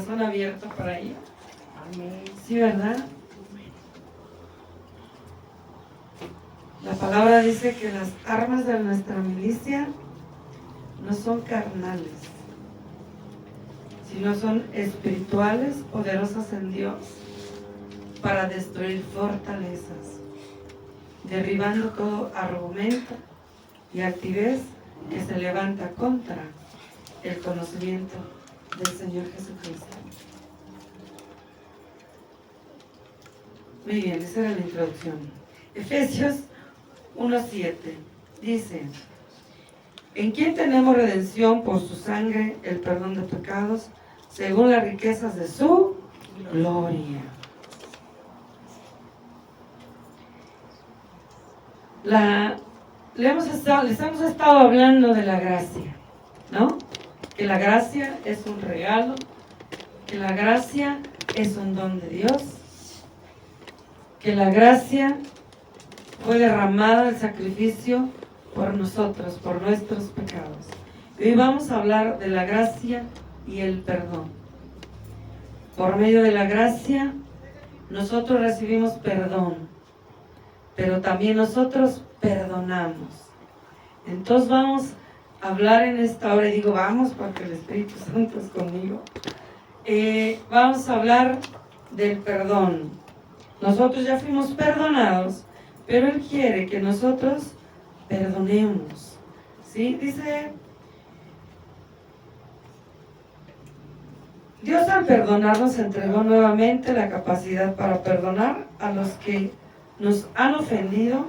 corazón abierto para ello? Amén. Sí, ¿verdad? La palabra dice que las armas de nuestra milicia no son carnales, sino son espirituales, poderosas en Dios, para destruir fortalezas, derribando todo argumento y altivez que se levanta contra el conocimiento del Señor Jesucristo. Muy bien, esa era la introducción. Efesios 1:7 dice: en quien tenemos redención por su sangre, el perdón de pecados, según las riquezas de su gloria. Les hemos estado hablando de la gracia, ¿no? Que la gracia es un regalo, que la gracia es un don de Dios, que la gracia fue derramada el sacrificio por nosotros, por nuestros pecados. Y hoy vamos a hablar de la gracia y el perdón. Por medio de la gracia, nosotros recibimos perdón, pero también nosotros perdonamos. Entonces vamos a hablar en esta hora, y digo vamos porque el Espíritu Santo es conmigo. Vamos a hablar del perdón. Nosotros ya fuimos perdonados, pero Él quiere que nosotros perdonemos. ¿Sí? Dice, Dios al perdonarnos entregó nuevamente la capacidad para perdonar a los que nos han ofendido,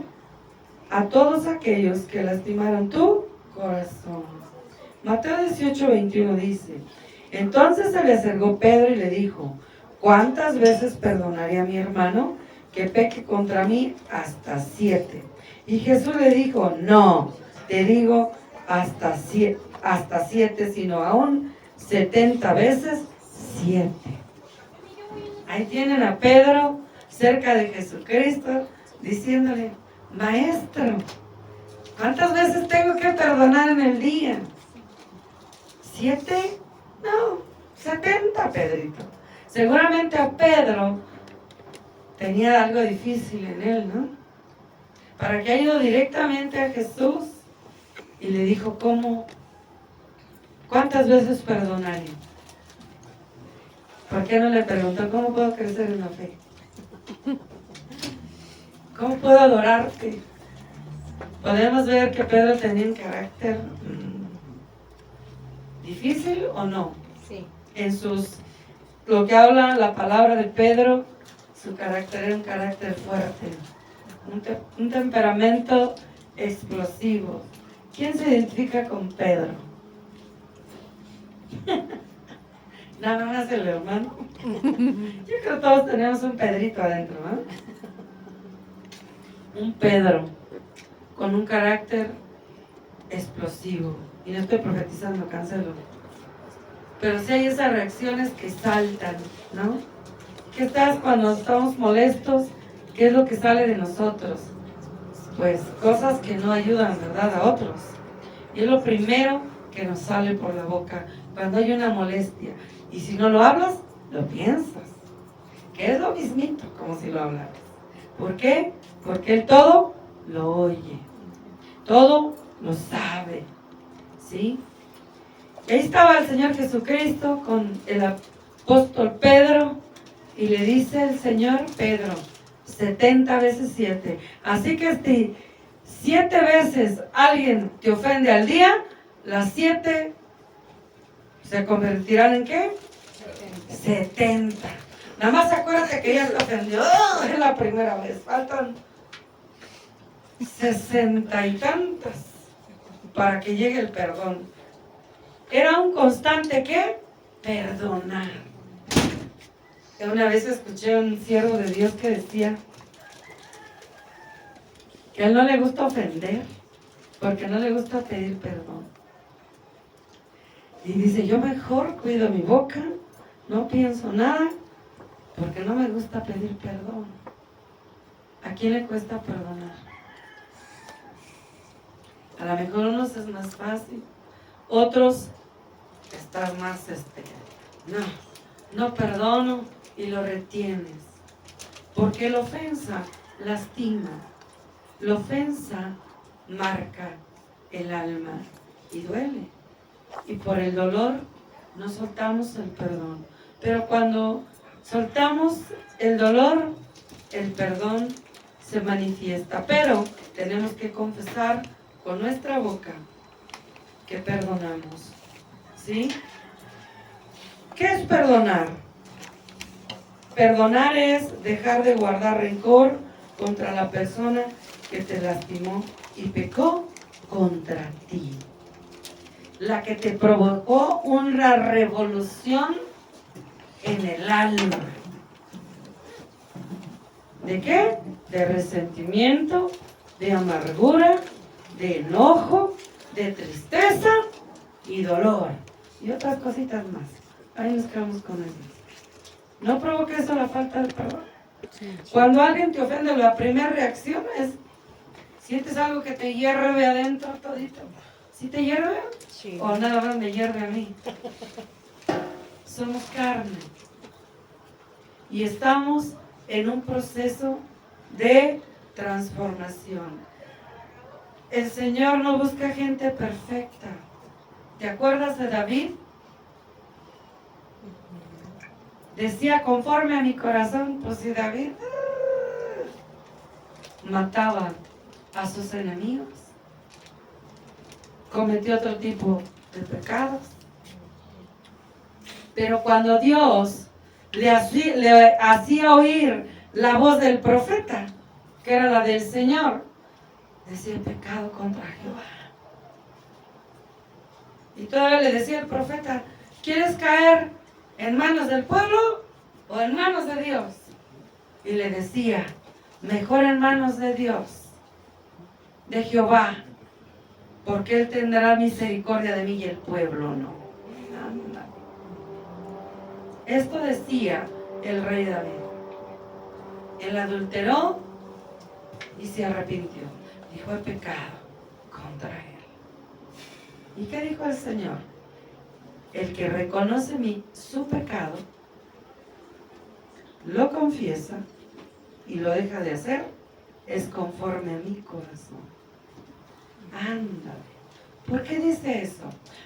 a todos aquellos que lastimaron tu corazón. Mateo 18:21 dice: entonces se le acercó Pedro y le dijo: ¿cuántas veces perdonaré a mi hermano que peque contra mí? Hasta 7. Y Jesús le dijo: no, te digo hasta 7, sino aún 70 veces 7. Ahí tienen a Pedro cerca de Jesucristo diciéndole: maestro, ¿cuántas veces tengo que perdonar en el día? ¿7? No, 70, Pedrito. Seguramente a Pedro tenía algo difícil en él, ¿no? Para que haya ido directamente a Jesús y le dijo: ¿cuántas veces perdonaré? ¿Por qué no le preguntó cómo puedo crecer en la fe? ¿Cómo puedo adorarte? Podemos ver que Pedro tenía un carácter difícil, ¿o no? Sí. Lo que habla la palabra de Pedro, su carácter era un carácter fuerte, un temperamento explosivo. ¿Quién se identifica con Pedro? Nada más el hermano. Yo creo que todos tenemos un Pedrito adentro, ¿no? Un Pedro con un carácter explosivo. Y no estoy profetizando, cancelo. Pero sí hay esas reacciones que saltan, ¿no? ¿Qué estás cuando estamos molestos? ¿Qué es lo que sale de nosotros? Pues cosas que no ayudan, ¿verdad?, a otros. Y es lo primero que nos sale por la boca cuando hay una molestia. Y si no lo hablas, lo piensas. Que es lo mismito como si lo hablaras. ¿Por qué? Porque Él todo lo oye. Todo lo sabe. ¿Sí? Ahí estaba el Señor Jesucristo con el apóstol Pedro y le dice el Señor: Pedro, 70 veces 7. Así que si 7 veces alguien te ofende al día, las 7 se convertirán ¿en qué? 70. Nada más acuérdate que ella te ofendió. ¡Oh! Es la primera vez. Faltan 60 y tantas para que llegue el perdón. Era un constante ¿qué? Perdonar. Una vez escuché a un siervo de Dios que decía que a él no le gusta ofender porque no le gusta pedir perdón. Y dice: yo mejor cuido mi boca, no pienso nada, porque no me gusta pedir perdón. ¿A quién le cuesta perdonar? A lo mejor unos es más fácil, otros están más, no. no perdono y lo retienes. Porque la ofensa lastima, la ofensa marca el alma y duele. Y por el dolor no soltamos el perdón. Pero cuando soltamos el dolor, el perdón se manifiesta. Pero tenemos que confesar con nuestra boca que perdonamos. ¿Sí? ¿Qué es perdonar? Perdonar es dejar de guardar rencor contra la persona que te lastimó y pecó contra ti. La que te provocó una revolución en el alma. ¿De qué? De resentimiento, de amargura, de enojo, de tristeza y dolor. Y otras cositas más. Ahí nos quedamos con eso. ¿No provoca eso la falta de perdón? Sí. Cuando alguien te ofende, la primera reacción es, ¿sientes algo que te hierve adentro todito? ¿Sí te hierve? Sí. ¿O nada más me hierve a mí? Somos carne. Y estamos en un proceso de transformación. El Señor no busca gente perfecta. ¿Te acuerdas de David? Decía, conforme a mi corazón, pues si David mataba a sus enemigos, cometió otro tipo de pecados. Pero cuando Dios le hacía oír la voz del profeta, que era la del Señor, decía, pecado contra Jehová. Y todavía le decía el profeta, ¿quieres caer en manos del pueblo o en manos de Dios? Y le decía, mejor en manos de Dios, de Jehová, porque Él tendrá misericordia de mí y el pueblo no. Anda. Esto decía el rey David. Él adulteró y se arrepintió. Dijo, he pecado contra Él. ¿Y qué dijo el Señor? El que reconoce su pecado, lo confiesa y lo deja de hacer, es conforme a mi corazón. Ándale. ¿Por qué dice eso?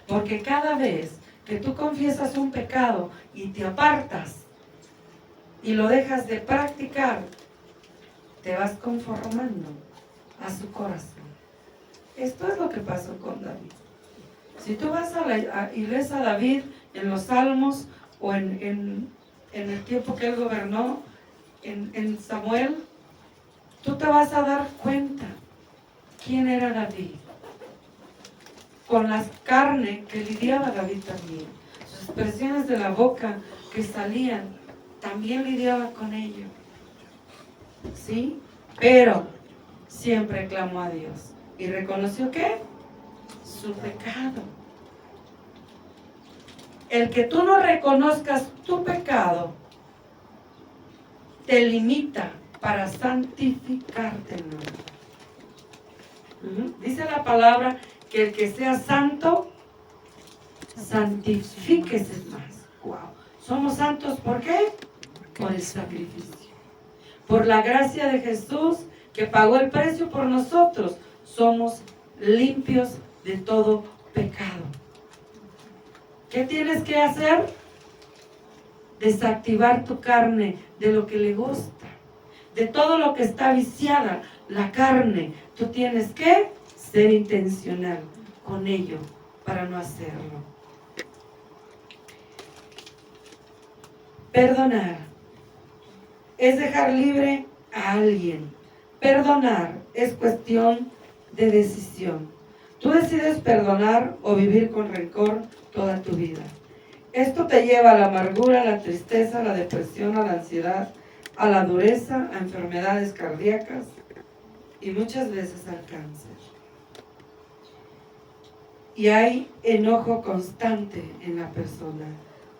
Porque cada vez que tú confiesas un pecado y te apartas y lo dejas de practicar, te vas conformando a su corazón. Esto es lo que pasó con David. Si tú vas y lees a David en los Salmos o en el tiempo que él gobernó, en Samuel, tú te vas a dar cuenta quién era David. Con la carne que lidiaba David también. Sus expresiones de la boca que salían, también lidiaba con ello. ¿Sí? Pero siempre clamó a Dios. ¿Y reconoció qué? Su pecado. El que tú no reconozcas tu pecado te limita para santificarte. Dice la palabra que el que sea santo, santifíquese más. Wow. Somos santos, ¿por qué? Por el sacrificio. Por la gracia de Jesús que pagó el precio por nosotros, somos limpios de todo pecado. ¿Qué tienes que hacer? Desactivar tu carne de lo que le gusta, de todo lo que está viciada, la carne. Tú tienes que ser intencional con ello para no hacerlo. Perdonar es dejar libre a alguien. Perdonar es cuestión de decisión. Tú decides perdonar o vivir con rencor toda tu vida. Esto te lleva a la amargura, a la tristeza, a la depresión, a la ansiedad, a la dureza, a enfermedades cardíacas y muchas veces al cáncer. Y hay enojo constante en la persona.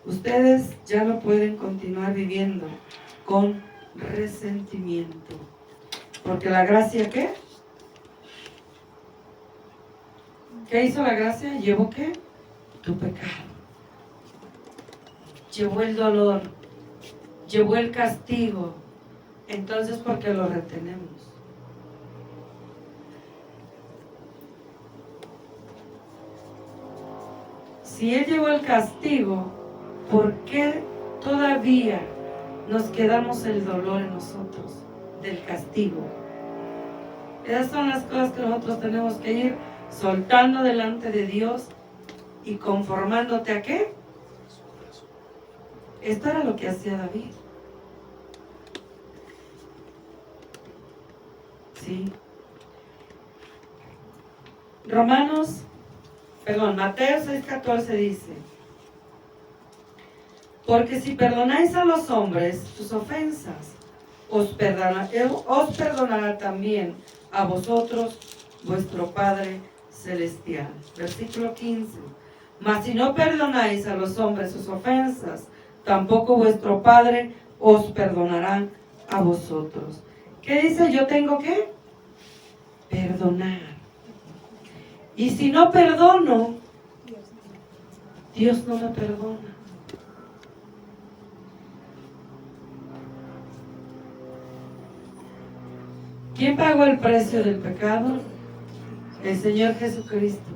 Ustedes ya no pueden continuar viviendo con resentimiento. Porque la gracia, ¿qué? ¿Qué hizo la gracia? ¿Llevó qué? Tu pecado. llevó el dolor, llevó el castigo. Entonces, ¿por qué lo retenemos? Si Él llevó el castigo, ¿por qué todavía nos quedamos el dolor en nosotros del castigo? Esas son las cosas que nosotros tenemos que ir soltando delante de Dios y conformándote a ¿qué? Esto era lo que hacía David. Sí. Mateo 6:14 dice: porque si perdonáis a los hombres sus ofensas, os perdonará también a vosotros vuestro Padre Celestial. Versículo 15. Mas si no perdonáis a los hombres sus ofensas, tampoco vuestro Padre os perdonará a vosotros. ¿Qué dice? Yo tengo que perdonar. Y si no perdono, Dios no me perdona. ¿Quién pagó el precio del pecado? El Señor Jesucristo.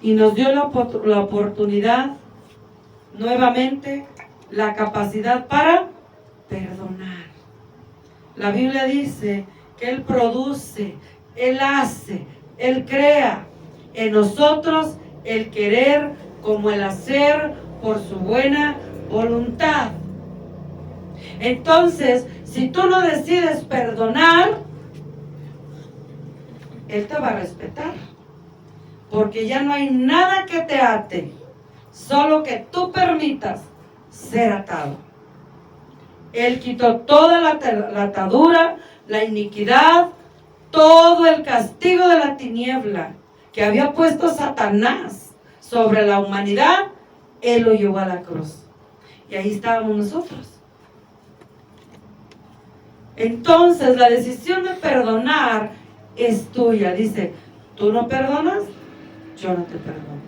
Y nos dio la oportunidad, nuevamente, la capacidad para perdonar. La Biblia dice que Él produce, Él hace, Él crea en nosotros el querer como el hacer por su buena voluntad. Entonces, si tú no decides perdonar, Él te va a respetar. Porque ya no hay nada que te ate, solo que tú permitas ser atado. Él quitó toda la atadura, la iniquidad, todo el castigo de la tiniebla que había puesto Satanás sobre la humanidad. Él lo llevó a la cruz. Y ahí estábamos nosotros. Entonces la decisión de perdonar es tuya. Dice, tú no perdonas, yo no te perdono.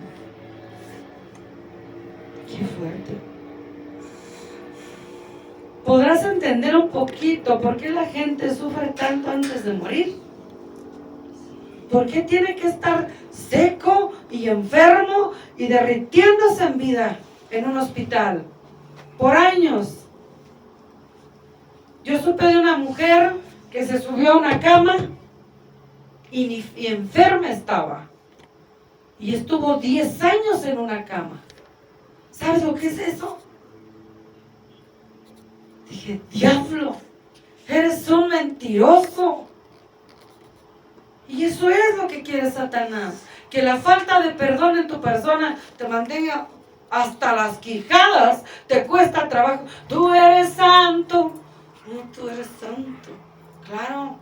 Qué fuerte. Podrás entender un poquito por qué la gente sufre tanto antes de morir. ¿Por qué tiene que estar seco y enfermo y derritiéndose en vida en un hospital por años? Yo supe de una mujer que se subió a una cama y enferma estaba. Y estuvo 10 años en una cama. ¿Sabes lo que es eso? Dije, diablo, eres un mentiroso. Y eso es lo que quiere Satanás. Que la falta de perdón en tu persona te mantenga hasta las quijadas. Te cuesta trabajo. Tú eres santo. No, tú eres santo. Claro.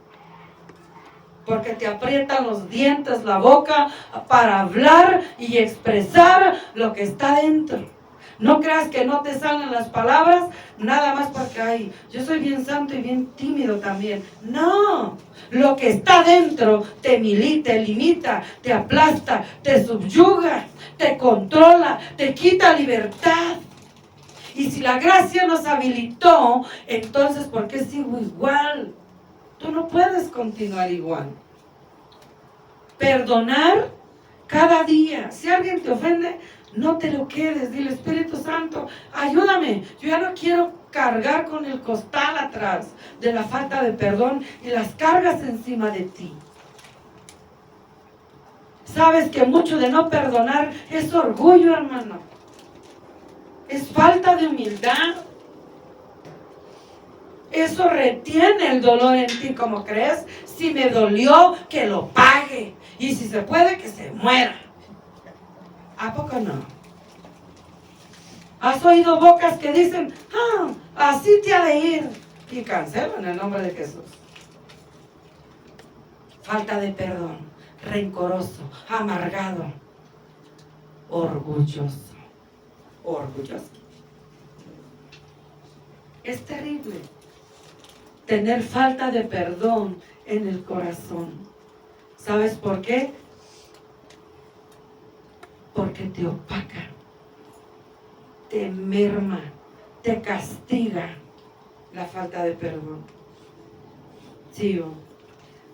Porque te aprietan los dientes, la boca, para hablar y expresar lo que está dentro. No creas que no te salen las palabras, nada más porque, ay, yo soy bien santo y bien tímido también. No, lo que está dentro te limita, te aplasta, te subyuga, te controla, te quita libertad. Y si la gracia nos habilitó, entonces, ¿por qué sigo igual? Tú no puedes continuar igual. Perdonar cada día. Si alguien te ofende, no te lo quedes. Dile, Espíritu Santo, ayúdame. Yo ya no quiero cargar con el costal atrás de la falta de perdón y las cargas encima de ti. Sabes que mucho de no perdonar es orgullo, hermano. Es falta de humildad. Eso retiene el dolor en ti. ¿Cómo crees? Si me dolió, que lo pague. Y si se puede, que se muera. ¿A poco no? ¿Has oído bocas que dicen, así te ha de ir? Y cancelan en el nombre de Jesús. Falta de perdón, rencoroso, amargado, orgulloso. Orgulloso. Es terrible tener falta de perdón en el corazón. ¿Sabes por qué? Porque te opaca, te merma, te castiga la falta de perdón. Sigo.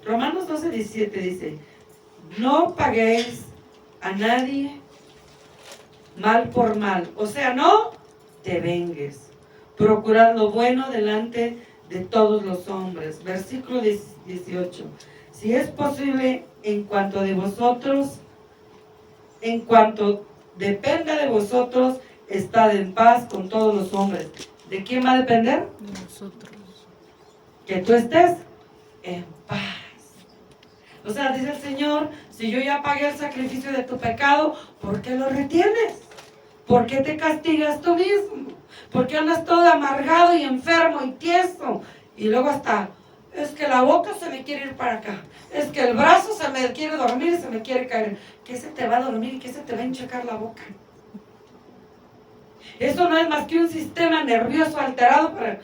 Romanos 12:17 dice, no paguéis a nadie mal por mal. O sea, no te vengues. Procurad lo bueno delante de todos los hombres. Versículo 18. Si es posible, en cuanto dependa de vosotros, estad en paz con todos los hombres. ¿De quién va a depender? De nosotros. Que tú estés en paz. O sea, dice el Señor, si yo ya pagué el sacrificio de tu pecado, ¿por qué lo retienes? ¿Por qué te castigas tú mismo? ¿Por qué andas todo amargado y enfermo y tieso? Y luego hasta, es que la boca se me quiere ir para acá. Es que el brazo se me quiere dormir y se me quiere caer. ¿Qué se te va a dormir y qué se te va a enchecar la boca? Eso no es más que un sistema nervioso alterado para...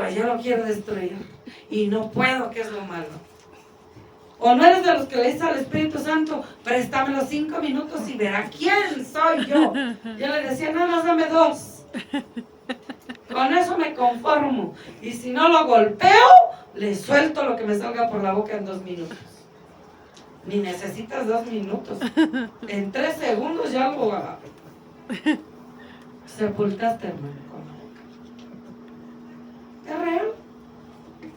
yo lo quiero destruir. Y no puedo, que es lo malo. O no eres de los que le dice al Espíritu Santo, préstame los 5 minutos y verá quién soy yo. Yo le decía, nada más dame 2. Con eso me conformo. Y si no lo golpeo, le suelto lo que me salga por la boca en 2 minutos. Ni necesitas 2 minutos. En 3 segundos ya lo sepultaste, hermano, con la boca. ¿Es real?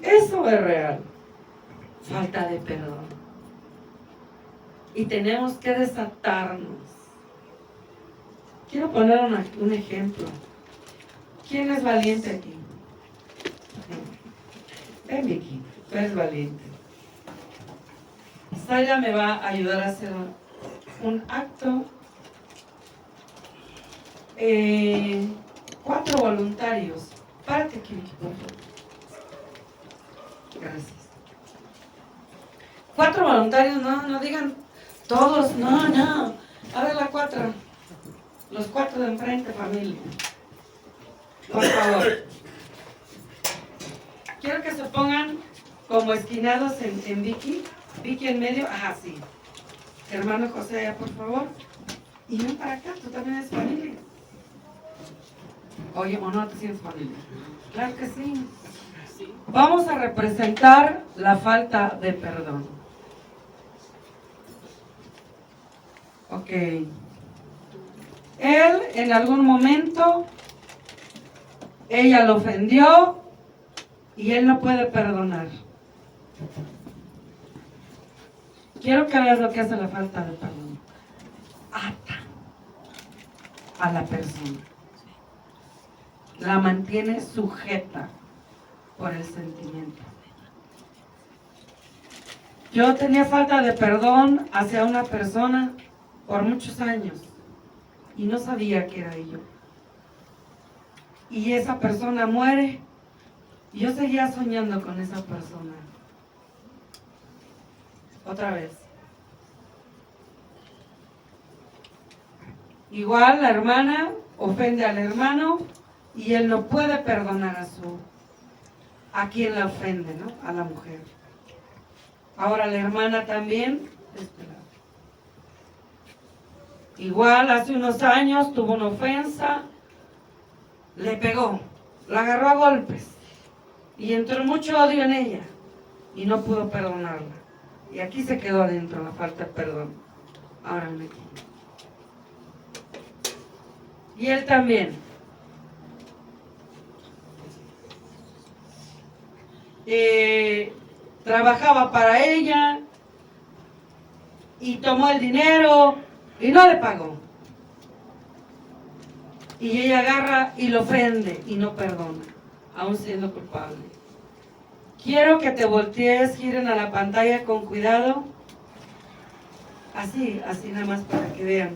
Eso es real. Falta de perdón. Y tenemos que desatarnos. Quiero poner un ejemplo. ¿Quién es valiente aquí? Ven, Vicky, tú eres valiente. Saya me va a ayudar a hacer un acto. 4 voluntarios. Párate aquí, Vicky, por favor. Gracias. 4 voluntarios, no digan todos, no. A ver, la 4. Los 4 de enfrente, familia. Por favor. Quiero que se pongan como esquinados en Vicky. Vicky en medio. Ajá, sí. Hermano José, allá, por favor. Y ven para acá, tú también eres familia. Oye, ¿o no te sientes familia? Claro que sí. Vamos a representar la falta de perdón. Ok. Él en algún momento, ella lo ofendió y él no puede perdonar. Quiero que veas lo que hace la falta de perdón. Ata a la persona. La mantiene sujeta por el sentimiento. Yo tenía falta de perdón hacia una persona por muchos años y no sabía que era yo. Y esa persona muere y yo seguía soñando con esa persona. Otra vez. Igual la hermana ofende al hermano y él no puede perdonar a quien la ofende, ¿no? A la mujer. Ahora la hermana también, igual hace unos años tuvo una ofensa, le pegó, la agarró a golpes y entró mucho odio en ella y no pudo perdonarla. Y aquí se quedó adentro la falta de perdón. Ahora me quito. Y él también. Trabajaba para ella y tomó el dinero y no le pagó. Y ella agarra y lo ofende y no perdona, aún siendo culpable. Quiero que te voltees, giren a la pantalla con cuidado. Así nada más para que vean.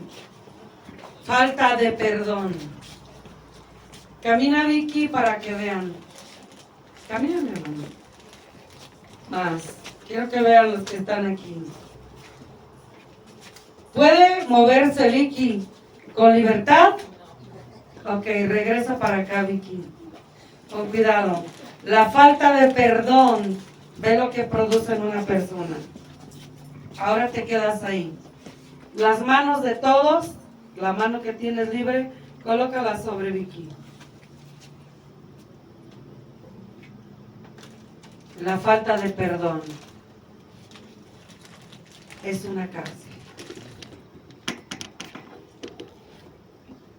Falta de perdón. Camina, Vicky, para que vean. Camina, mi hermano. Más. Quiero que vean los que están aquí. ¿Puede moverse, Vicky, con libertad? Ok, regresa para acá, Vicky. Con cuidado. La falta de perdón, ve lo que produce en una persona. Ahora te quedas ahí. Las manos de todos, la mano que tienes libre, Colócala sobre Vicky. La falta de perdón es una cárcel.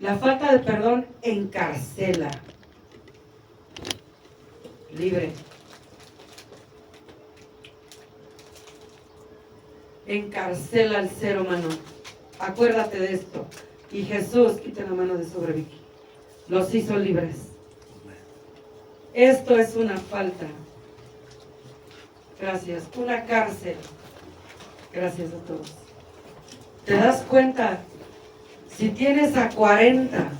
La falta de perdón encarcela. Libre. Encarcela al ser humano. Acuérdate de esto. Y Jesús, quita la mano de sobre Vicky, los hizo libres. Esto es una falta. Gracias. Una cárcel. Gracias a todos. ¿Te das cuenta? Si tienes a 40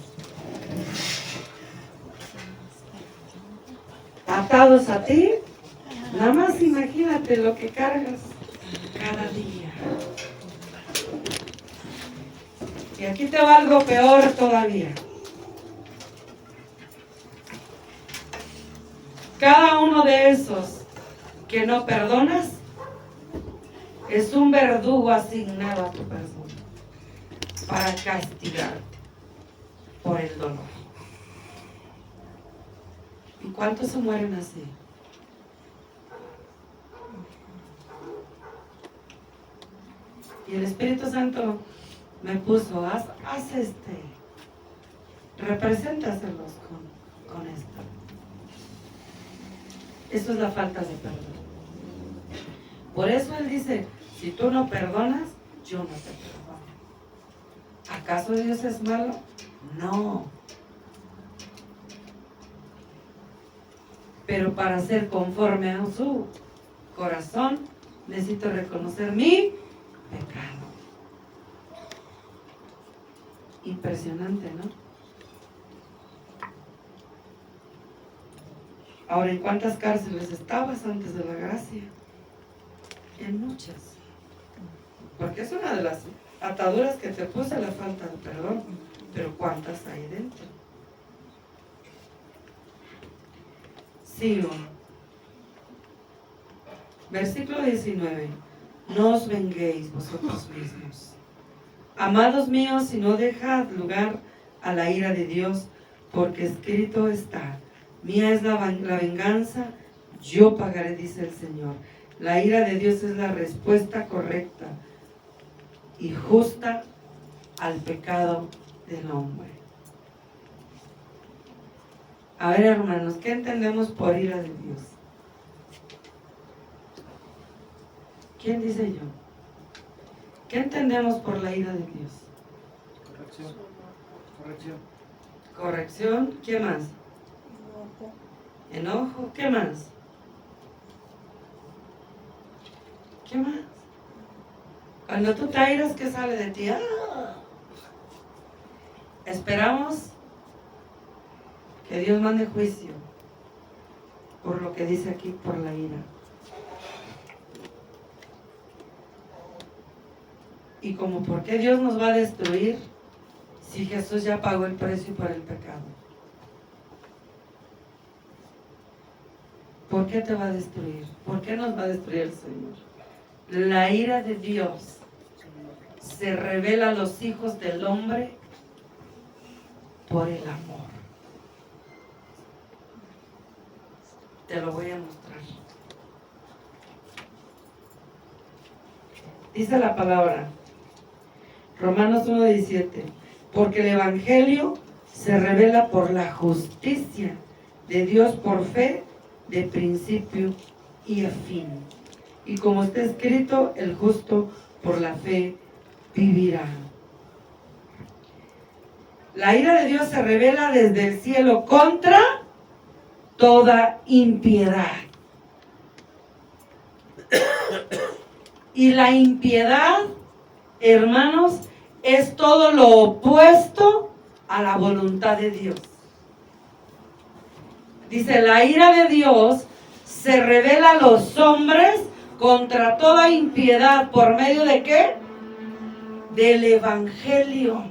atados a ti, nada más imagínate lo que cargas cada día. Y aquí te va algo peor todavía. Cada uno de esos que no perdonas es un verdugo asignado a tu persona para castigarte por el dolor. ¿Y cuántos se mueren así? Y el Espíritu Santo me puso, haz represéntaselos con esto. Eso es la falta de perdón. Por eso Él dice, si tú no perdonas, yo no te perdono. ¿Acaso Dios es malo? No. Pero para ser conforme a su corazón, necesito reconocer mi pecado. Impresionante, ¿no? Ahora, ¿en cuántas cárceles estabas antes de la gracia? En muchas. Porque es una de las ataduras que te puse, la falta de perdón. Pero ¿cuántas hay dentro? Sigo. Versículo 19. No os venguéis vosotros mismos, amados míos, y no dejad lugar a la ira de Dios, porque escrito está, mía es la venganza, yo pagaré, dice el Señor. La ira de Dios es la respuesta correcta y justa al pecado del hombre. A ver, hermanos, ¿qué entendemos por ira de Dios? ¿Quién dice yo? ¿Qué entendemos por la ira de Dios? Corrección. ¿Qué más? Enojo. ¿Qué más? ¿Qué más? Cuando tú te airas, ¿qué sale de ti? Esperamos que Dios mande juicio por lo que dice aquí, por la ira. Y como, ¿por qué Dios nos va a destruir si Jesús ya pagó el precio por el pecado? ¿Por qué te va a destruir? ¿Por qué nos va a destruir el Señor? La ira de Dios se revela a los hijos del hombre por el amor. Te lo voy a mostrar. Dice la palabra, Romanos 1:17, porque el Evangelio se revela por la justicia de Dios por fe de principio y a fin. Y como está escrito, el justo por la fe vivirá. La ira de Dios se revela desde el cielo contra toda impiedad. Y la impiedad, hermanos, es todo lo opuesto a la voluntad de Dios. Dice, la ira de Dios se revela a los hombres contra toda impiedad. ¿Por medio de qué? Del Evangelio.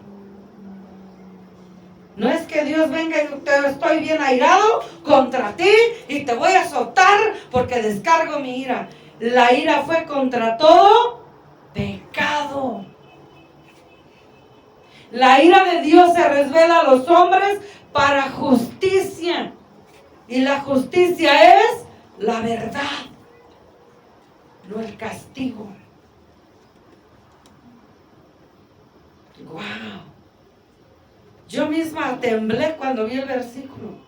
No es que Dios venga y te estoy bien airado contra ti y te voy a azotar porque descargo mi ira. La ira fue contra todo pecado. La ira de Dios se revela a los hombres para justicia. Y la justicia es la verdad, no el castigo. Wow. Yo misma temblé cuando vi el versículo.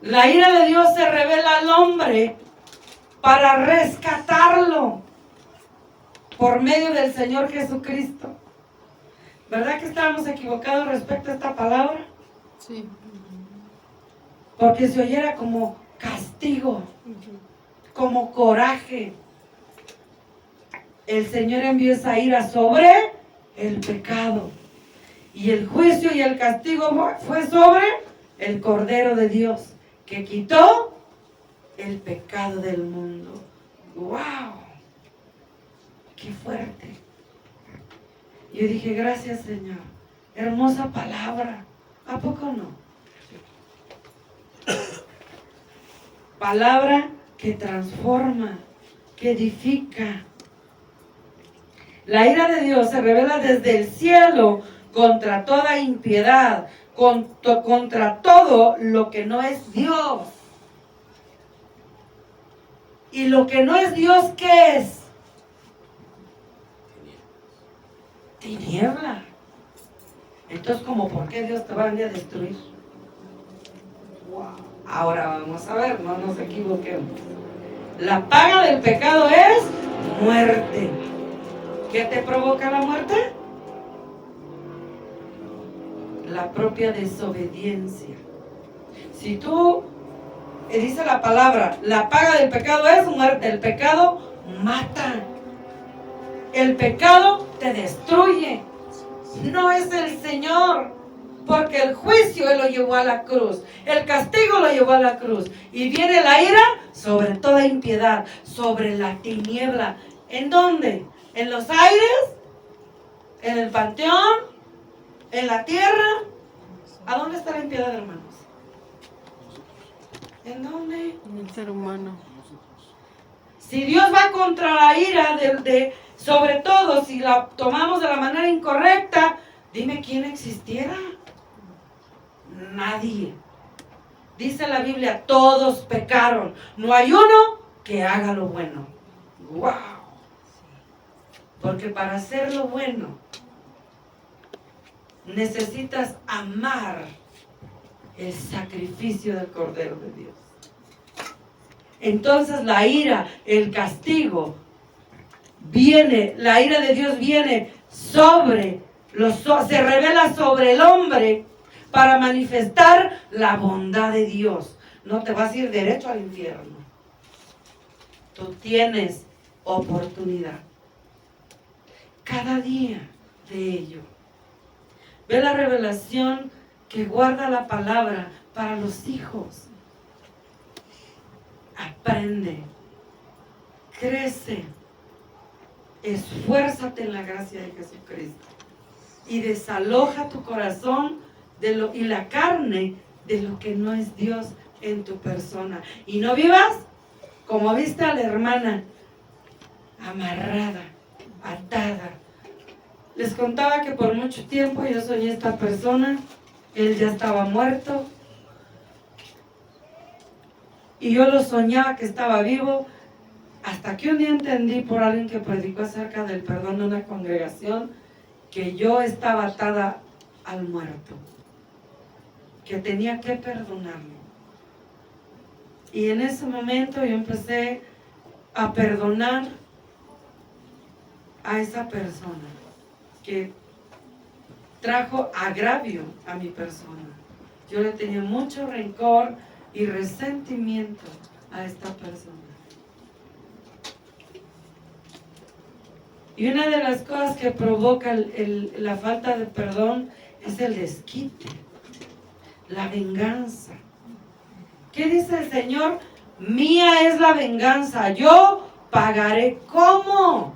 La ira de Dios se revela al hombre para rescatarlo por medio del Señor Jesucristo. ¿Verdad que estábamos equivocados respecto a esta palabra? Sí. Porque se oyera como castigo, como coraje. El Señor envió esa ira sobre el pecado. Y el juicio y el castigo fue sobre el Cordero de Dios, que quitó el pecado del mundo. ¡Wow! ¡Qué fuerte! Yo dije, gracias, Señor. Hermosa palabra. ¿A poco no? Palabra que transforma, que edifica. La ira de Dios se revela desde el cielo contra toda impiedad, contra todo lo que no es Dios. Y lo que no es Dios, ¿qué es? Tiniebla. Entonces, ¿cómo por qué Dios te va a venir a destruir? Wow. Ahora vamos a ver, no nos equivoquemos. La paga del pecado es muerte. ¿Qué te provoca la muerte? La propia desobediencia. Si tú, dice la palabra, la paga del pecado es muerte. El pecado mata. El pecado te destruye. No es el Señor, porque el juicio Él lo llevó a la cruz, el castigo lo llevó a la cruz, y viene la ira sobre toda impiedad, sobre la tiniebla. ¿En dónde? ¿En los aires? ¿En el panteón? ¿En la tierra? ¿A dónde está la impiedad, hermanos? ¿En dónde? En el ser humano. Si Dios va contra la ira sobre todo si la tomamos de la manera incorrecta, dime quién existiera. Nadie. Dice la Biblia, todos pecaron. No hay uno que haga lo bueno. ¡Wow! Porque para hacer lo bueno necesitas amar el sacrificio del Cordero de Dios. Entonces la ira, el castigo viene, la ira de Dios viene se revela sobre el hombre para manifestar la bondad de Dios. No te vas a ir derecho al infierno. Tú tienes oportunidad cada día de ello. Ve la revelación que guarda la palabra para los hijos. Aprende, crece, esfuérzate en la gracia de Jesucristo y desaloja tu corazón y la carne de lo que no es Dios en tu persona. Y no vivas como viste a la hermana, amarrada, atada. Les contaba que por mucho tiempo yo soñé a esta persona, él ya estaba muerto. Y yo lo soñaba que estaba vivo, hasta que un día entendí por alguien que predicó acerca del perdón de una congregación, que yo estaba atada al muerto, que tenía que perdonarlo. Y en ese momento yo empecé a perdonar a esa persona que trajo agravio a mi persona. Yo le tenía mucho rencor y resentimiento a esta persona. Y una de las cosas que provoca la falta de perdón es el desquite, la venganza. ¿Qué dice el Señor? Mía es la venganza, yo pagaré. ¿Cómo?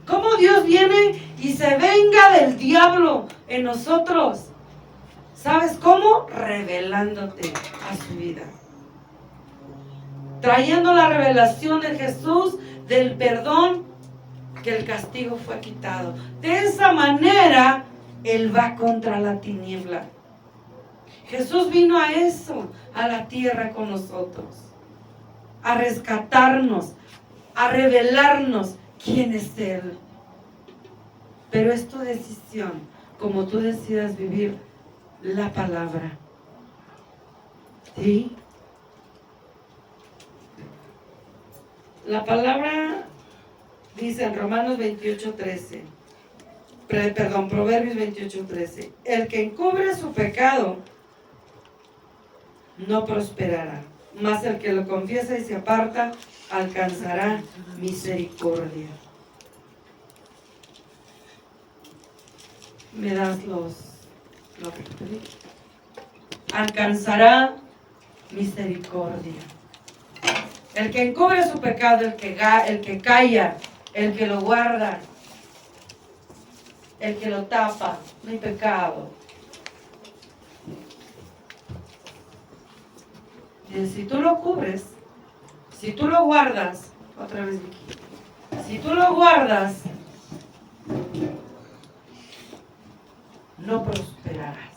¿Cómo Dios viene y se venga del diablo en nosotros? ¿Sabes cómo? Revelándote a su vida. Trayendo la revelación de Jesús, del perdón, que el castigo fue quitado. De esa manera, Él va contra la tiniebla. Jesús vino a eso, a la tierra con nosotros, a rescatarnos, a revelarnos quién es Él. Pero es tu decisión, como tú decidas vivir la palabra. ¿Sí? La palabra dice en Romanos 28:13, Proverbios 28:13, el que encubre su pecado no prosperará, mas el que lo confiesa y se aparta alcanzará misericordia. ¿Me das lo que te pedí? Alcanzará misericordia. El que encubre su pecado, el que calla, el que lo guarda, el que lo tapa, no hay pecado. Y si tú lo cubres, si tú lo guardas, otra vez Vicky, si tú lo guardas, no prosperarás.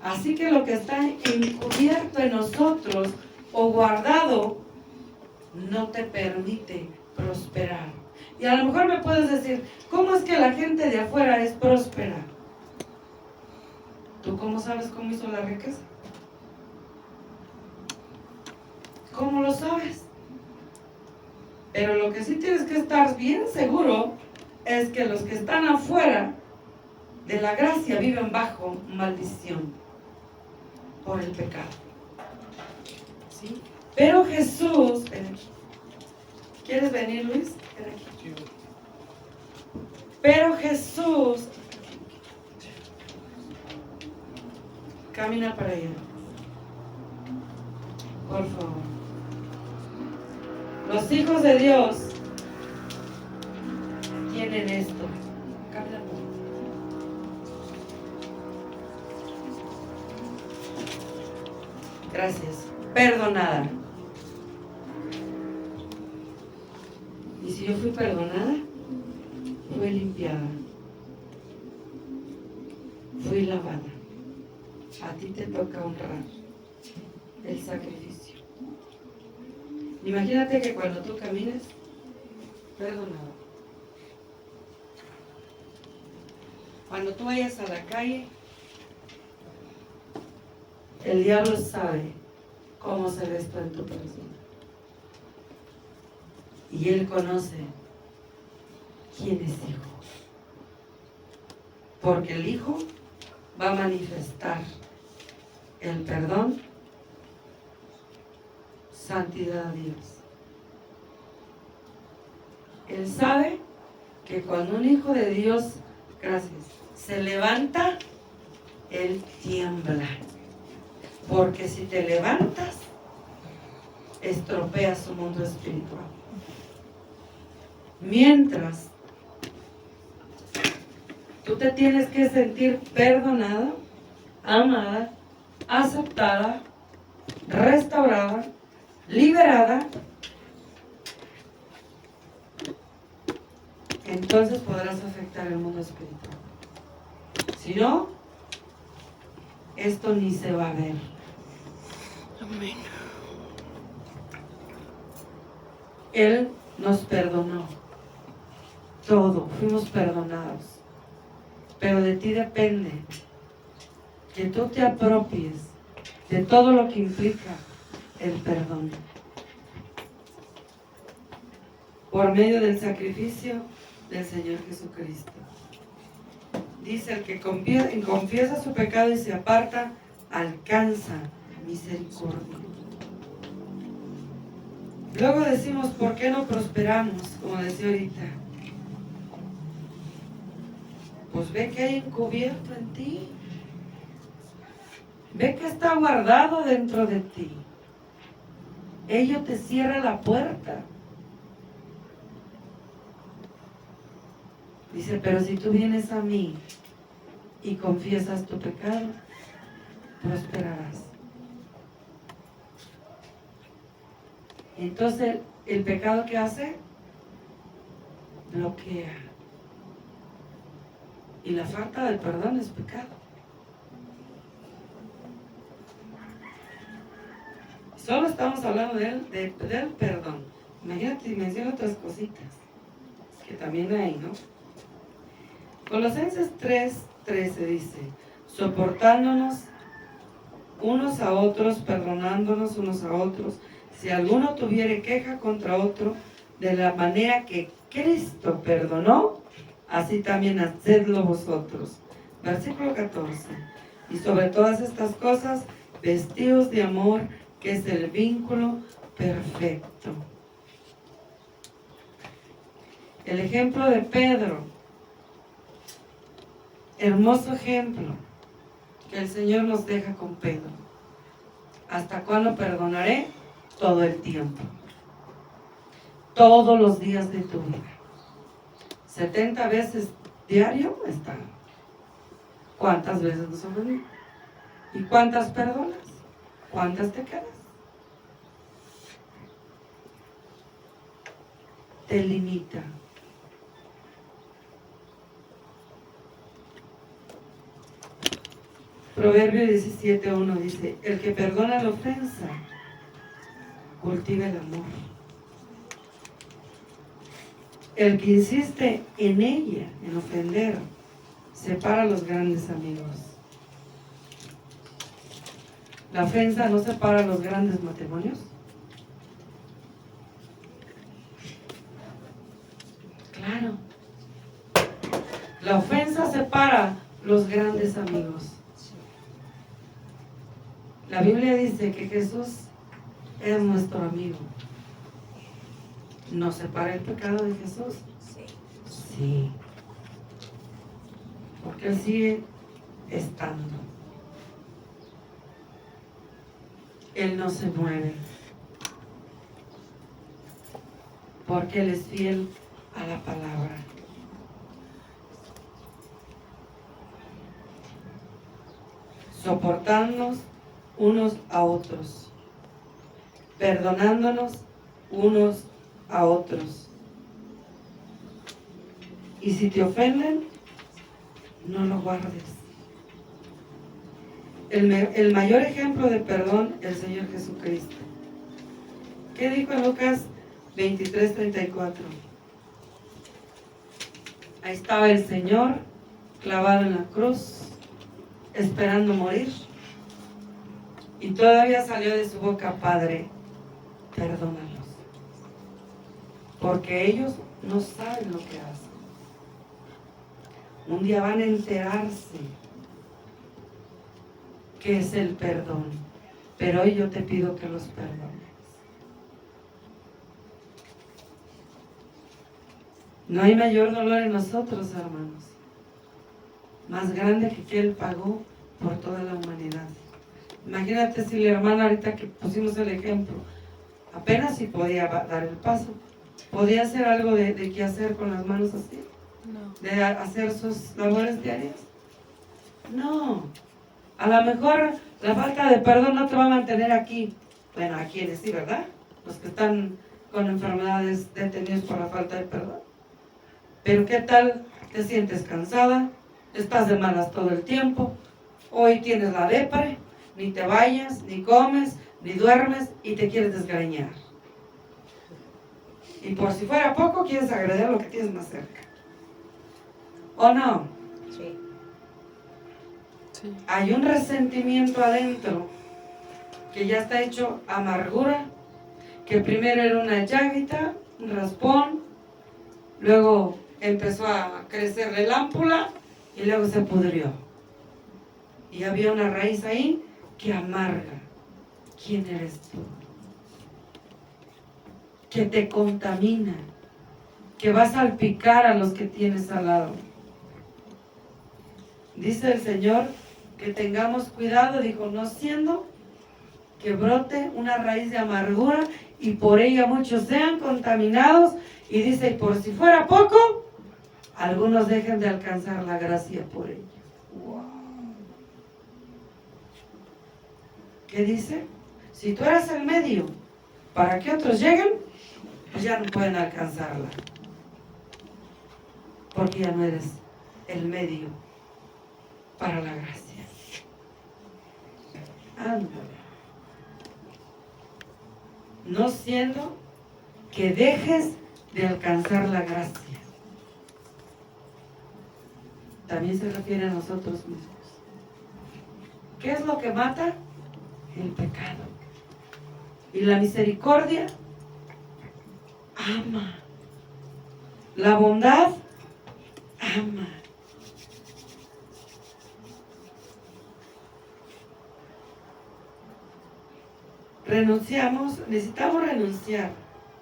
Así que lo que está encubierto en nosotros o guardado no te permite prosperar. Y a lo mejor me puedes decir, ¿cómo es que la gente de afuera es próspera? ¿Tú cómo sabes cómo hizo la riqueza? ¿Cómo lo sabes? Pero lo que sí tienes que estar bien seguro es que los que están afuera de la gracia viven bajo maldición por el pecado. ¿Sí? Pero Jesús, ven aquí. ¿Quieres venir, Luis? Ven aquí. Pero Jesús, camina para allá, por favor. Los hijos de Dios tienen esto. Camina por favor. Gracias. Perdonada. Y si yo fui perdonada, fui limpiada, fui lavada. A ti te toca honrar el sacrificio. Imagínate que cuando tú camines, perdonado. Cuando tú vayas a la calle, el diablo sabe cómo se ve esto en tu persona. Y él conoce quién es hijo. Porque el hijo va a manifestar el perdón, santidad a Dios. Él sabe que cuando un hijo de Dios, gracias, se levanta, él tiembla. Porque si te levantas, estropeas su mundo espiritual. Mientras tú te tienes que sentir perdonada, amada, aceptada, restaurada, liberada, entonces podrás afectar el mundo espiritual. Si no, esto ni se va a ver. Amén. Él nos perdonó todo, fuimos perdonados, pero de ti depende que tú te apropies de todo lo que implica el perdón por medio del sacrificio del Señor Jesucristo. Dice, el que confiesa su pecado y se aparta, alcanza misericordia. Luego decimos, ¿por qué no prosperamos? Como decía ahorita. Pues ve que hay encubierto en ti. Ve que está guardado dentro de ti. Ello te cierra la puerta. Dice, pero si tú vienes a mí y confiesas tu pecado, prosperarás. Entonces, el pecado que hace, bloquea. Y la falta de perdón es pecado. Solo estamos hablando del perdón. Imagínate, menciona otras cositas que también hay, ¿no? Colosenses 3:13 dice: soportándonos unos a otros, perdonándonos unos a otros, si alguno tuviere queja contra otro, de la manera que Cristo perdonó, así también hacedlo vosotros. Versículo 14. Y sobre todas estas cosas, vestidos de amor, que es el vínculo perfecto. El ejemplo de Pedro, hermoso ejemplo que el Señor nos deja con Pedro. ¿Hasta cuándo perdonaré? Todo el tiempo. Todos los días de tu vida. 70 veces diario está. ¿Cuántas veces nos ofendimos? ¿Y cuántas perdonas? ¿Cuántas te quedas? Te limita. Proverbio 17:1 dice: el que perdona la ofensa, cultiva el amor. El que insiste en ella, en ofender, separa a los grandes amigos. ¿La ofensa no separa a los grandes matrimonios? Claro. La ofensa separa los grandes amigos. La Biblia dice que Jesús es nuestro amigo. ¿Nos separa el pecado de Jesús? Sí. Porque Él sigue estando. Él no se mueve. Porque Él es fiel a la palabra. Soportándonos unos a otros, perdonándonos unos a otros. Y si te ofenden, no lo guardes. El mayor ejemplo de perdón, el Señor Jesucristo. ¿Qué dijo en Lucas 23:34? Ahí estaba el Señor clavado en la cruz, esperando morir. Y todavía salió de su boca: Padre, perdónalos, porque ellos no saben lo que hacen. Un día van a enterarse qué es el perdón, pero hoy yo te pido que los perdones. No hay mayor dolor en nosotros, hermanos, más grande que Él pagó por toda la humanidad. Imagínate si la hermana, ahorita que pusimos el ejemplo, apenas si podía dar el paso, podía hacer algo de qué hacer con las manos así, no. De hacer sus labores diarias. No, a lo mejor la falta de perdón no te va a mantener aquí. Bueno, a quienes sí, ¿verdad? Los que están con enfermedades detenidos por la falta de perdón. Pero ¿qué tal? Te sientes cansada, estás de malas todo el tiempo, hoy tienes la depre, ni te bañas, ni comes, ni duermes y te quieres desgreñar. Y por si fuera poco, quieres agredir lo que tienes más cerca. ¿O no? Sí. Hay un resentimiento adentro que ya está hecho amargura, que primero era una llaguita, un raspón, luego empezó a crecer la lámpula y luego se pudrió. Y había una raíz ahí que amarga. ¿Quién eres tú? Que te contamina, que va a salpicar a los que tienes al lado. Dice el Señor que tengamos cuidado, dijo, no siendo que brote una raíz de amargura y por ella muchos sean contaminados. Y dice, y por si fuera poco, algunos dejen de alcanzar la gracia por ella. Wow. ¿Qué dice? Si tú eres el medio para que otros lleguen, pues ya no pueden alcanzarla. Porque ya no eres el medio para la gracia. Ándale. No siendo que dejes de alcanzar la gracia. También se refiere a nosotros mismos. ¿Qué es lo que mata? El pecado. Y la misericordia ama. La bondad ama. Necesitamos renunciar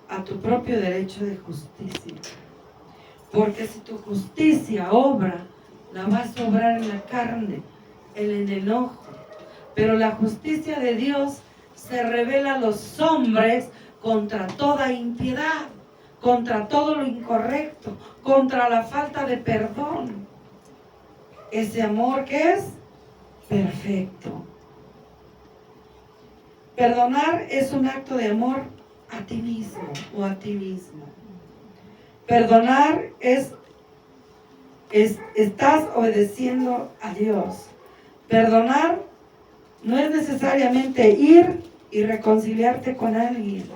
a tu propio derecho de justicia. Porque si tu justicia obra, la vas a obrar en la carne, en el enojo. Pero la justicia de Dios se revela a los hombres contra toda impiedad, contra todo lo incorrecto, contra la falta de perdón. Ese amor que es perfecto. Perdonar es un acto de amor a ti mismo o a ti mismo. Perdonar estás obedeciendo a Dios. Perdonar no es necesariamente ir y reconciliarte con alguien.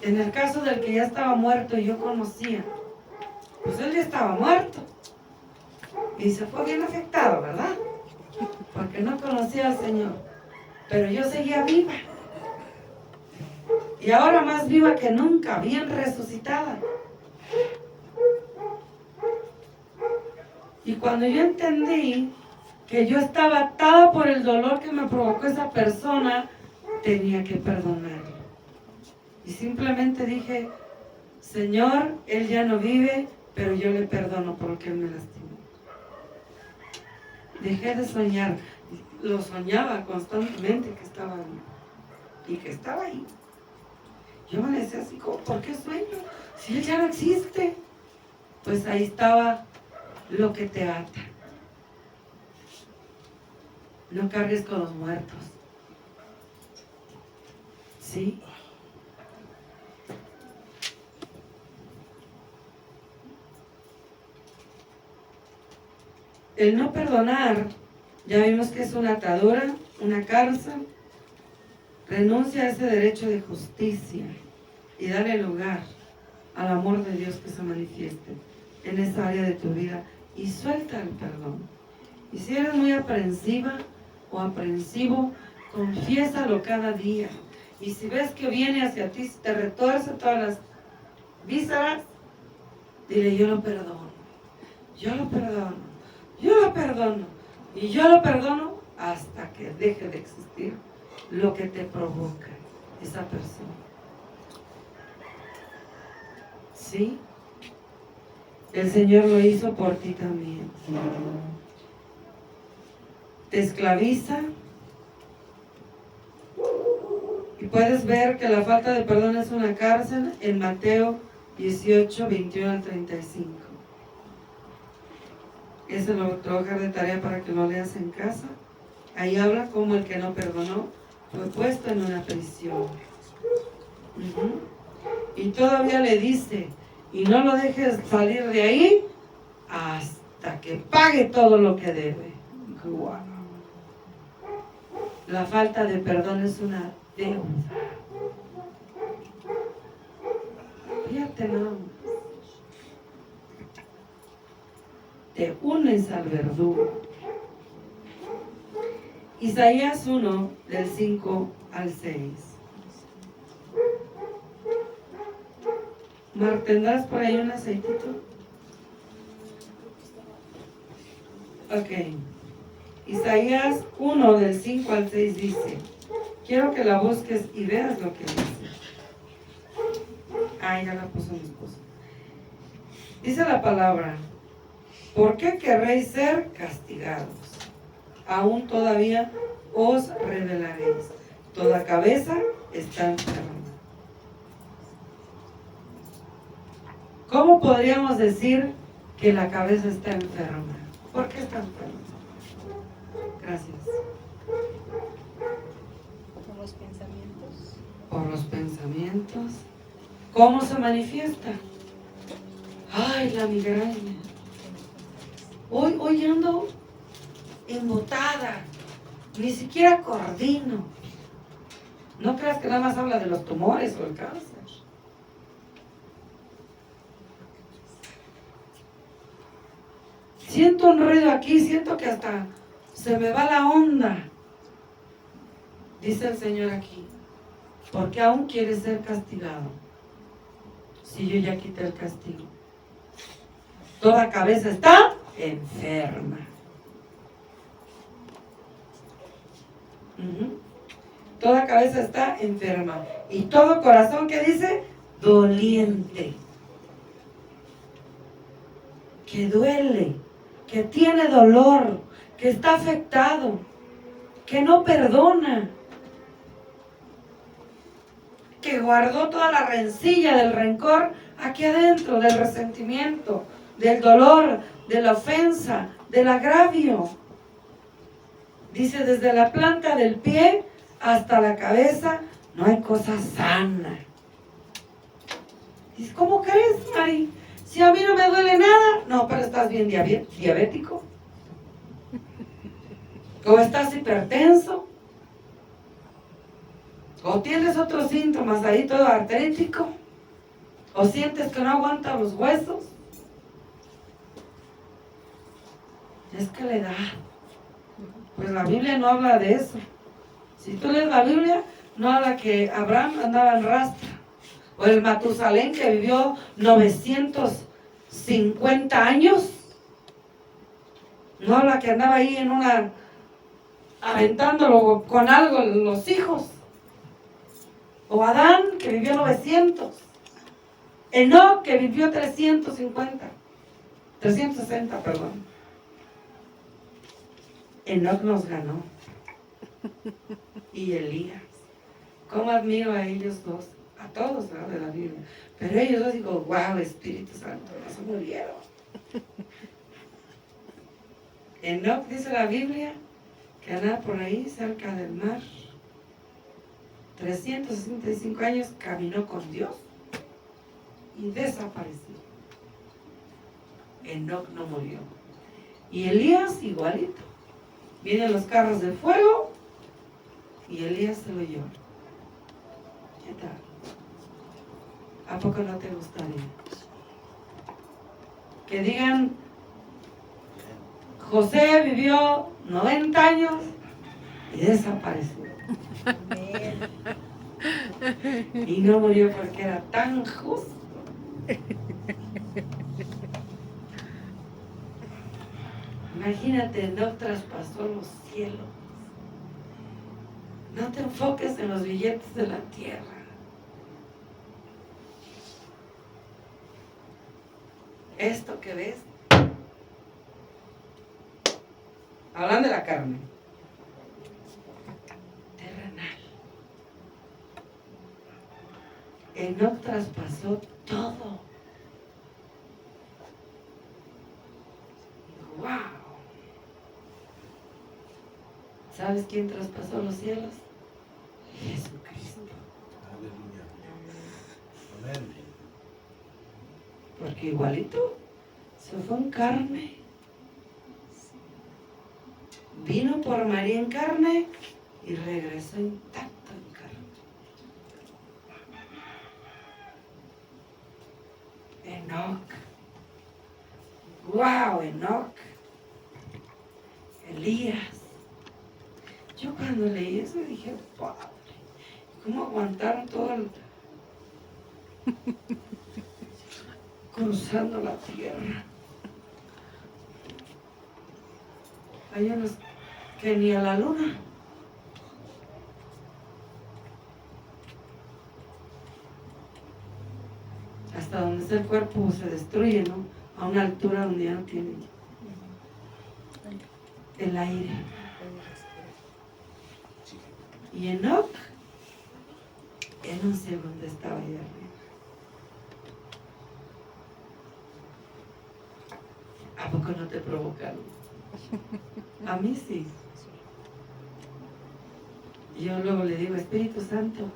En el caso del que ya estaba muerto y yo conocía, pues él ya estaba muerto. Y se fue bien afectado, ¿verdad? Porque no conocía al Señor. Pero yo seguía viva. Y ahora más viva que nunca, bien resucitada. Y cuando yo entendí que yo estaba atada por el dolor que me provocó esa persona, tenía que perdonarlo. Y simplemente dije, Señor, él ya no vive, pero yo le perdono porque él me lastimó. Dejé de soñar. Lo soñaba constantemente que estaba ahí. Y que estaba ahí. Yo me decía así, ¿por qué sueño? Si él ya no existe. Pues ahí estaba lo que te ata. No cargues con los muertos. ¿Sí? El no perdonar, ya vimos que es una atadura, una cárcel. Renuncia a ese derecho de justicia y dale lugar al amor de Dios que se manifieste en esa área de tu vida y suelta el perdón. Y si eres muy aprensiva o aprensivo, confiésalo cada día. Y si ves que viene hacia ti, si te retuerce todas las vísceras, dile, yo lo perdono, yo lo perdono, yo lo perdono. Y yo lo perdono hasta que deje de existir lo que te provoca esa persona. ¿Sí? El Señor lo hizo por ti también. Te esclaviza. Y puedes ver que la falta de perdón es una cárcel en Mateo 18, 21 al 35. Ese lo te voy a dejar de tarea para que lo leas en casa. Ahí habla cómo el que no perdonó fue puesto en una prisión. Y todavía le dice, y no lo dejes salir de ahí hasta que pague todo lo que debe. Wow. La falta de perdón es una deuda. Fíjate nada más. Te unes al verdugo. Isaías 1, del 5 al 6. Mar, ¿tendrás por ahí un aceitito? Ok. Isaías 1, del 5 al 6 dice, quiero que la busques y veas lo que dice. Ah, ya la puso mi esposo. Dice la palabra, ¿por qué querréis ser castigados? Aún todavía os rebelaréis. Toda cabeza está enferma. ¿Cómo podríamos decir que la cabeza está enferma? ¿Por qué está enferma? Gracias. Con los pensamientos. por los pensamientos. ¿Cómo se manifiesta? Ay, la migraña. Hoy ando embotada, ni siquiera coordino. No creas que nada más habla de los tumores o el cáncer. Siento un ruido aquí, siento que hasta se me va la onda. Dice el Señor aquí, ¿por qué aún quieres ser castigado? Si yo ya quité el castigo. Toda cabeza está enferma. Toda cabeza está enferma. Y todo corazón, ¿qué dice? Doliente. Que duele, que tiene dolor, que está afectado, que no perdona, que guardó toda la rencilla del rencor aquí adentro, del resentimiento, del dolor, de la ofensa, del agravio. Dice, desde la planta del pie hasta la cabeza no hay cosa sana. Dice, ¿cómo crees, Mari? Si a mí no me duele nada. No, pero estás bien diabético. O estás hipertenso. O tienes otros síntomas ahí todo artrítico. O sientes que no aguanta los huesos. Es que la edad. Pues la Biblia no habla de eso. Si tú lees la Biblia, no habla que Abraham andaba en rastra. O el Matusalén que vivió 950 años. No habla que andaba ahí en una, aventándolo con algo los hijos. O Adán que vivió 900. Enoc que vivió 360, perdón. Enoc nos ganó. Y Elías. ¿Cómo admiro a ellos dos? A todos, ¿verdad? De la Biblia. Pero ellos dos digo, wow, Espíritu Santo, no se murieron. Enoc, dice la Biblia, que andaba por ahí cerca del mar. 365 años caminó con Dios y desapareció. Enoc no murió. Y Elías igualito. Vienen los carros de fuego y Elías se lo lleva. ¿Qué tal? ¿A poco no te gustaría? Que digan, José vivió 90 años y desapareció. Y no murió porque era tan justo. Imagínate, no traspasó los cielos. No te enfoques en los billetes de la tierra. Esto que ves, hablando de la carne, terrenal. Enoc traspasó todo. ¡Wow! ¿Sabes quién traspasó los cielos? Jesucristo. Aleluya. Amén. Porque igualito se fue en carne. Vino por María en carne y regresó intacto en carne. Enoc. ¡Wow! Enoc. Elías. Yo cuando leí eso dije, padre, ¿cómo aguantaron todo el... cruzando la tierra? Hay unos que ni a la luna. Hasta donde está el cuerpo se destruye, ¿no? A una altura donde ya no tiene el aire. Y Enoc, en un segundo estaba ahí arriba. ¿A poco no te provocaron? A mí sí. Yo luego le digo, Espíritu Santo,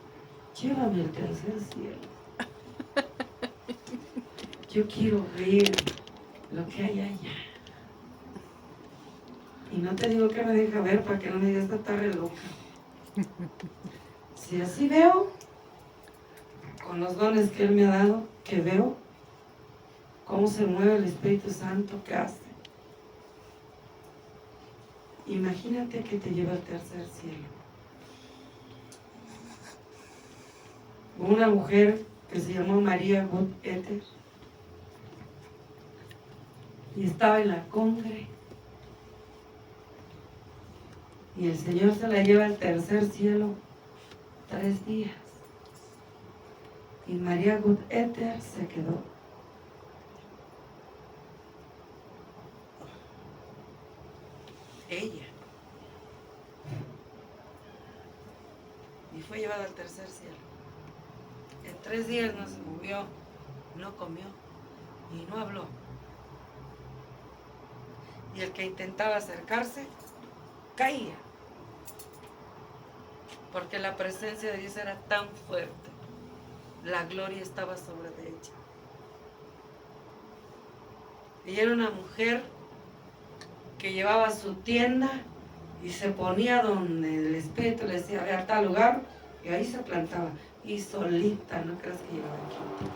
Llévame al tercer cielo. Yo quiero ver lo que hay allá. Y no te digo que me deja ver para que no me digas esta tarde loca. Si así veo, con los dones que Él me ha dado, que veo cómo se mueve el Espíritu Santo que hace. Imagínate que te lleva al tercer cielo. Una mujer que se llamó María Gut-Etter y estaba en la congre y el Señor se la lleva al tercer cielo 3 días y María Gut-Etter se quedó. Ella. Y fue llevada al tercer cielo. En 3 días no se movió, no comió y no habló. Y el que intentaba acercarse, caía. Porque la presencia de Dios era tan fuerte. La gloria estaba sobre de ella. Ella era una mujer que llevaba su tienda y se ponía donde el Espíritu le decía, ve a tal lugar, y ahí se plantaba. Y solita, no creas que llevaba equipo.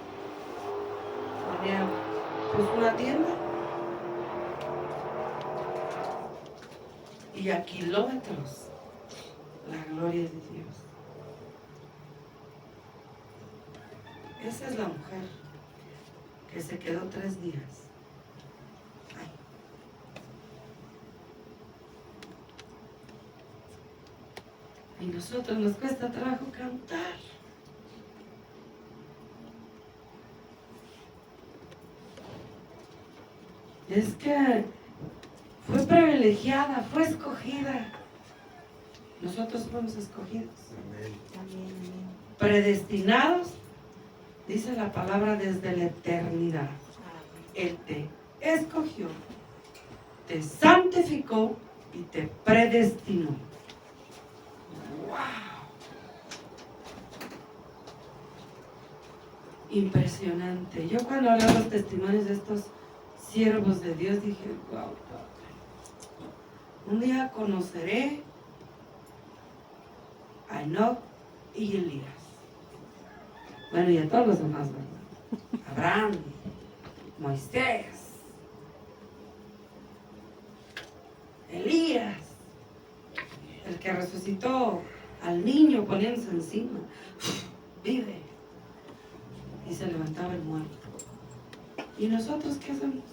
Ponía pues una tienda. Y a kilómetros, la gloria de Dios. Esa es la mujer que se quedó 3 días. Ay. Y nosotros nos cuesta trabajo cantar. Es que fue privilegiada, fue escogida. Nosotros fuimos escogidos. Amén. Predestinados, dice la palabra, desde la eternidad. Él te escogió, te santificó y te predestinó. ¡Wow! Impresionante. Yo cuando leo los testimonios de estos siervos de Dios dije, wow, Padre. Un día conoceré a Enoch y Elías. Bueno, y a todos los demás, ¿verdad? Abraham, Moisés, Elías, el que resucitó al niño poniéndose encima. Vive. Y se levantaba el muerto. ¿Y nosotros qué hacemos?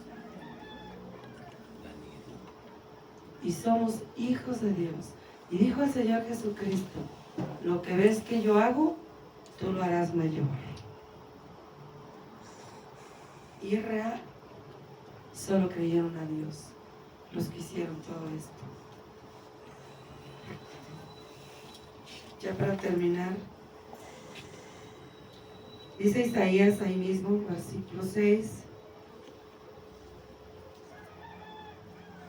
Y somos hijos de Dios. Y dijo el Señor Jesucristo, lo que ves que yo hago, tú lo harás mayor. Y es real. Solo creyeron a Dios los que hicieron todo esto. Ya para terminar, dice Isaías ahí mismo, versículo 6.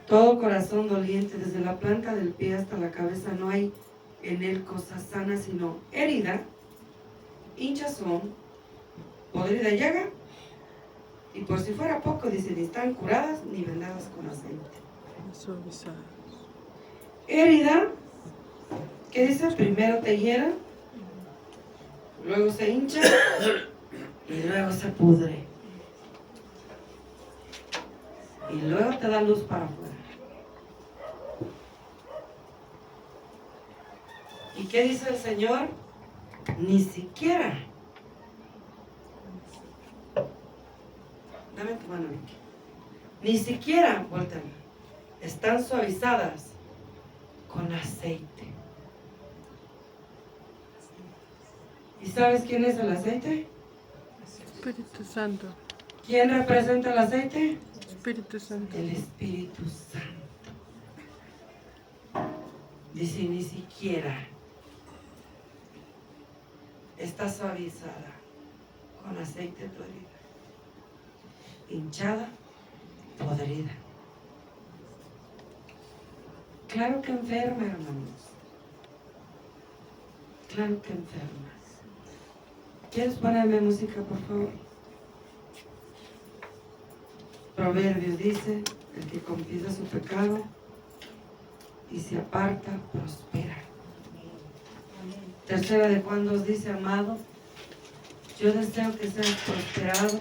Todo corazón doliente, desde la planta del pie hasta la cabeza, no hay en él cosa sana, sino herida, hinchazón, podrida llaga, y por si fuera poco, dice, ni están curadas ni vendadas con aceite. Suavizadas. Herida, que dice, primero te hiera, luego se hincha y luego se pudre. Y luego te da luz para afuera. ¿Y qué dice el Señor? Ni siquiera. Dame tu mano, Vicky. Ni siquiera, voltea, están suavizadas con aceite. ¿Y sabes quién es el aceite? Espíritu Santo. ¿Quién representa el aceite? Espíritu Santo. El Espíritu Santo. Dice, ni siquiera está suavizada con aceite tu herida, hinchada, podrida. Claro que enferma, hermanos. Claro que enferma. ¿Quieres ponerme música, por favor? Proverbios dice, el que confiesa su pecado y se aparta, prospera. Tercera de Juan 2 dice, amado, yo deseo que seas prosperado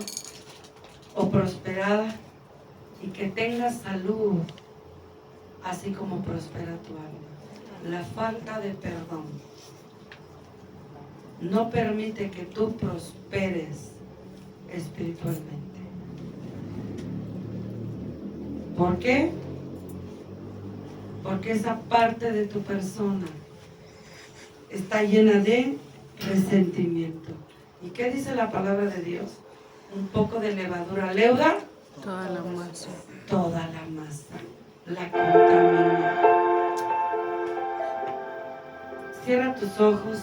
o prosperada y que tengas salud, así como prospera tu alma. La falta de perdón no permite que tú prosperes espiritualmente. ¿Por qué? Porque esa parte de tu persona está llena de resentimiento. ¿Y qué dice la palabra de Dios? Un poco de levadura leuda Toda la masa. toda la masa, la contamina. Cierra tus ojos.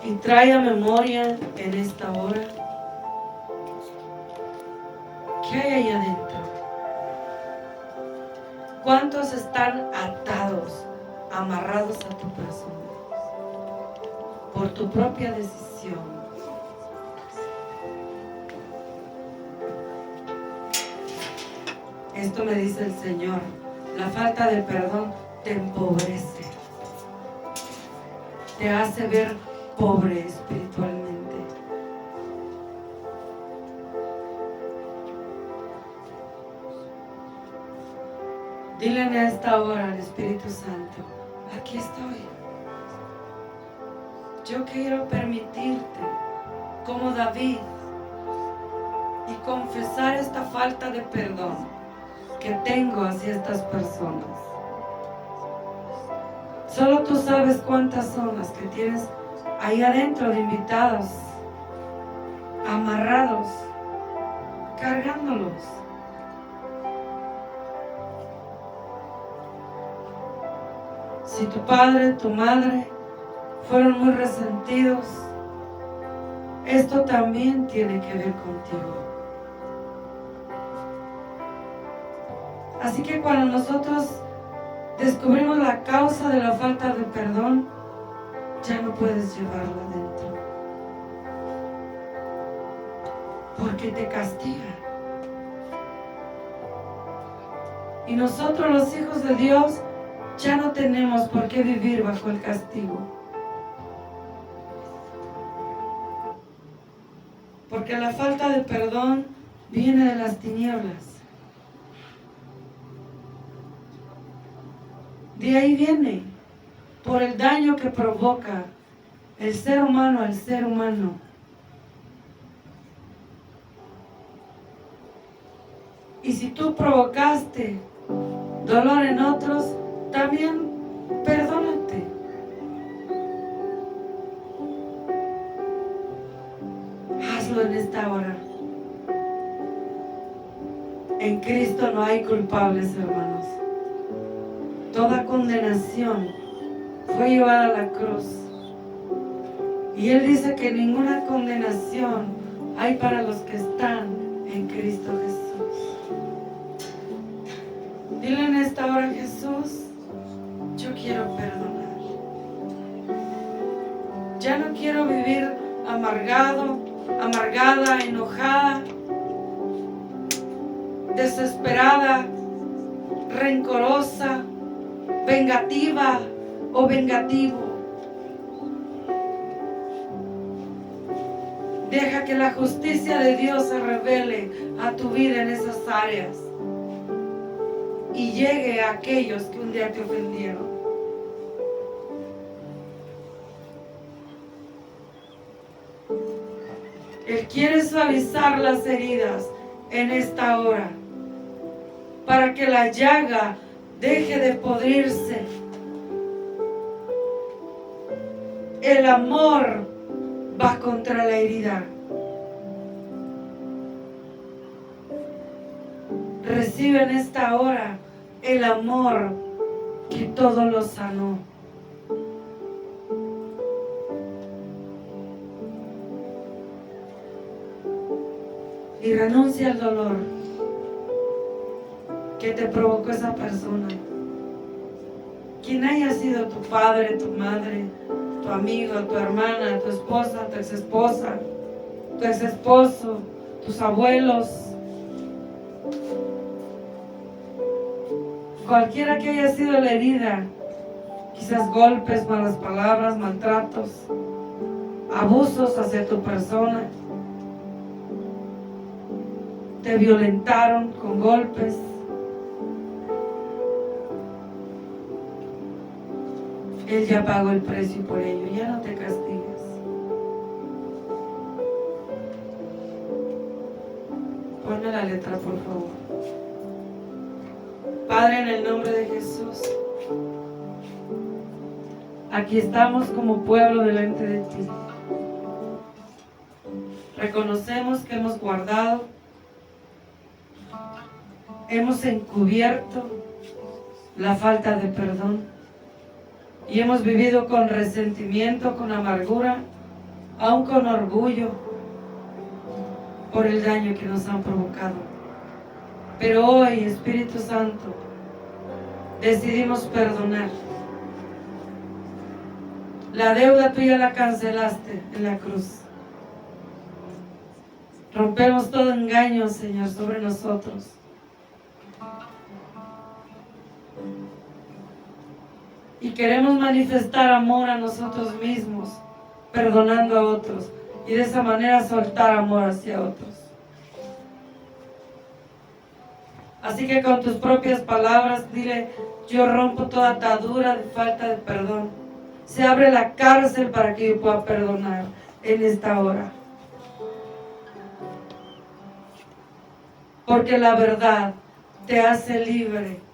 Y trae a memoria en esta hora qué hay ahí adentro. ¿Cuántos están atados, amarrados a tu persona por tu propia decisión? Esto me dice el Señor, la falta de perdón te empobrece, te hace ver pobre espiritualmente. Dile en esta hora al Espíritu Santo, aquí estoy. Yo quiero permitirte, como David, y confesar esta falta de perdón que tengo hacia estas personas. Solo tú sabes cuántas son las que tienes ahí adentro de invitados, amarrados, cargándolos. Si tu padre, tu madre fueron muy resentidos, esto también tiene que ver contigo. Así que cuando nosotros descubrimos la causa de la falta de perdón, ya no puedes llevarla adentro, porque te castiga. Y nosotros, los hijos de Dios, ya no tenemos por qué vivir bajo el castigo, porque la falta de perdón viene de las tinieblas. De ahí viene, por el daño que provoca el ser humano al ser humano. Y si tú provocaste dolor en otros, también perdónate. Hazlo en esta hora. En Cristo no hay culpables, hermanos. Toda condenación fue llevada a la cruz. Y Él dice que ninguna condenación hay para los que están en Cristo Jesús. Dile en esta hora, Jesús, yo quiero perdonar. Ya no quiero vivir amargado, amargada, enojada, desesperada, rencorosa, vengativa o vengativo. Deja que la justicia de Dios se revele a tu vida en esas áreas y llegue a aquellos que un día te ofendieron. Él quiere suavizar las heridas en esta hora para que la llaga deje de podrirse. El amor va contra la herida. Recibe en esta hora el amor que todo lo sanó. Y renuncia al dolor que te provocó esa persona. quien haya sido tu padre, tu madre, tu amigo, tu hermana, tu esposa, tu exesposa, tu exesposo, tus abuelos, cualquiera que haya sido la herida, quizás golpes, malas palabras, maltratos, abusos hacia tu persona, te violentaron con golpes. Él ya pagó el precio por ello, ya no te castigues. Ponme la letra, por favor. Padre, en el nombre de Jesús, aquí estamos como pueblo delante de ti. Reconocemos que hemos guardado, hemos encubierto la falta de perdón y hemos vivido con resentimiento, con amargura, aún con orgullo por el daño que nos han provocado. Pero hoy, Espíritu Santo, decidimos perdonar. La deuda tuya la cancelaste en la cruz. Rompemos todo engaño, Señor, sobre nosotros. Y queremos manifestar amor a nosotros mismos, perdonando a otros, y de esa manera soltar amor hacia otros. Así que con tus propias palabras dile: yo rompo toda atadura de falta de perdón. Se abre la cárcel para que yo pueda perdonar en esta hora. Porque la verdad te hace libre.